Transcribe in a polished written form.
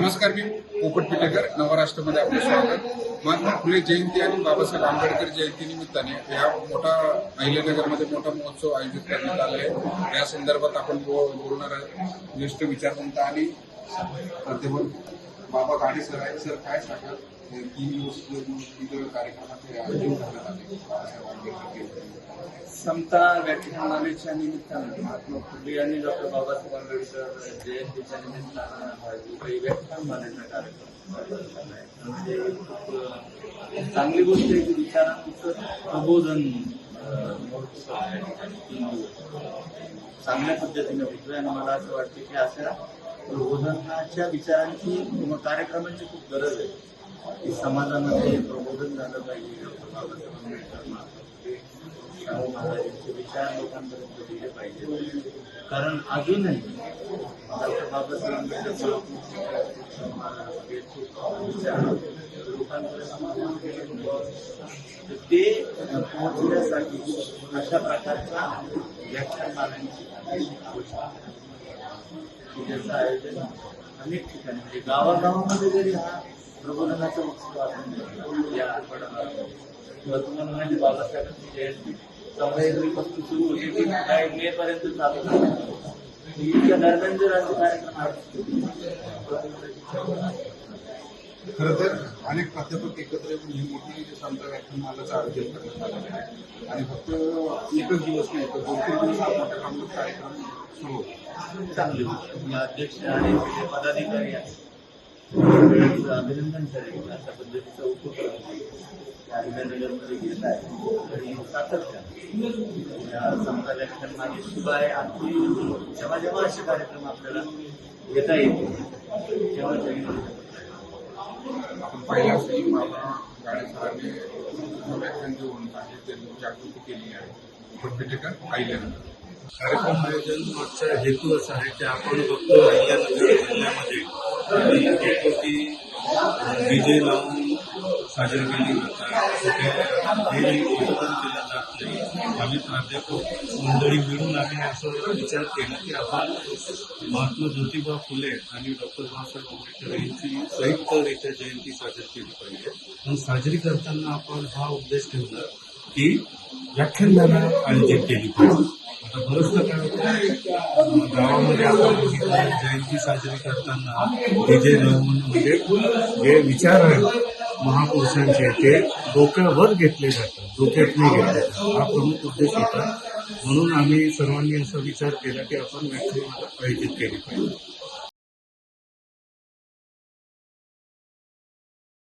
नमस्कार, मी पोपट पिटेकर. नवराष्ट्रामध्ये आपले स्वागत. महात्मा फुले जयंती आणि बाबासाहेब आंबेडकर जयंती निमित्ताने या मोठा अहिल्यानगरमध्ये मोठा महोत्सव आयोजित करण्यात आला आहे. या संदर्भात आपण बोलणार आहोत ज्येष्ठ विचारवंत आणि प्राध्यापक बाबा गाडे सर आहेत. सर, काय सांगाल 3 दिवस विविध कार्यक्रमाचे आयोजन करण्यात आले बाबासाहेब आंबेडकर जयंती? समता व्याख्यानमालेच्या निमित्तानं महात्मा फुले आणि डॉक्टर बाबासाहेब आंबेडकर जयंतीच्या निमित्तानं काही व्याख्यानमालेचा कार्यक्रम म्हणजे खूप चांगली गोष्ट आहे की विचारांचं प्रबोधन चांगल्या पद्धतीने होतोय आणि मला असं वाटतं की अशा प्रबोधनाच्या विचारांची किंवा कार्यक्रमांची खूप गरज आहे की समाजामध्ये प्रबोधन झालं पाहिजे. डॉक्टर बाबासाहेब आंबेडकर शाहू महाराजांचे विचार लोकांपर्यंत दिले पाहिजे. कारण अजूनही डॉक्टर बाबासाहेब आंबेडकर विचार लोकांपर्यंत ते पोहोचण्यासाठी अशा प्रकारच्या व्याख्यानमालांची ज्याचं आयोजन अनेक ठिकाणी म्हणजे गावागावामध्ये जरी हा प्रबोधनाचा उत्सव आपण या आठवड्यात किंवा तुम्हाला म्हणजे बाबासाहेबांची जयंती 14 एप्रिलपासून सुरू होती ती काय मे पर्यंत चालू होती. इतक्या दरम्यान जर असे कार्यक्रम खरं तर अनेक प्राध्यापक एकत्र येऊन ही मोठी समता व्याख्यानमालाचं आयोजन करण्यात आलं आहे आणि फक्त एकच दिवस नाही तर 2-3 दिवस हा मोठ्या प्रमाणात कार्यक्रम सुरू होतो. चांगली गोष्ट. अध्यक्ष आणि पदाधिकारी अभिनंदन करेल अशा पद्धतीचा उपक्रम अहिल्यानगरमध्ये घेत आहे आणि सातत्याने या समता व्याख्यानमालेशिवाय आणखी जेव्हा जेव्हा असे कार्यक्रम आपल्याला घेता येतील तेव्हा आपण पाहिलं असेल की बाबा गाडे सरांनी व्याख्यान देऊन जागृती केली आहे. पोपट पिटेकर, अहिल्यानगर. कार्यक्रम आयोजन मागचा हेतू असा आहे की आपण बघतो अहिल्यानगर जिल्ह्यामध्ये घरगुती डीजे लावून साजरी केली जातात. हे योगदान केलं जात नाही. आम्ही प्राध्यापक मंडळी मिळून आम्ही असं विचार केला की आपण महात्मा ज्योतिबा फुले आणि डॉक्टर बाबासाहेब आंबेडकर यांची संयुक्तरित्या जयंती साजरी केली पाहिजे. पण साजरी करताना आपण हा उद्देश ठेवला की व्याख्यानमाला आयोजित केली पाहिजे. आता बरंचदा काय होतं गावामध्ये आपण बघितलं जयंती साजरी करताना डीजे लावून म्हणजे जे विचार आहेत महापुरुषांचे ते डोक्यावर घेतले जातात, डोक्यात नाही घेतले जातात. हा प्रमुख उद्देश होता. म्हणून आम्ही सर्वांनी असा विचार केला की आपण व्याख्यानमाला आयोजित केली पाहिजे.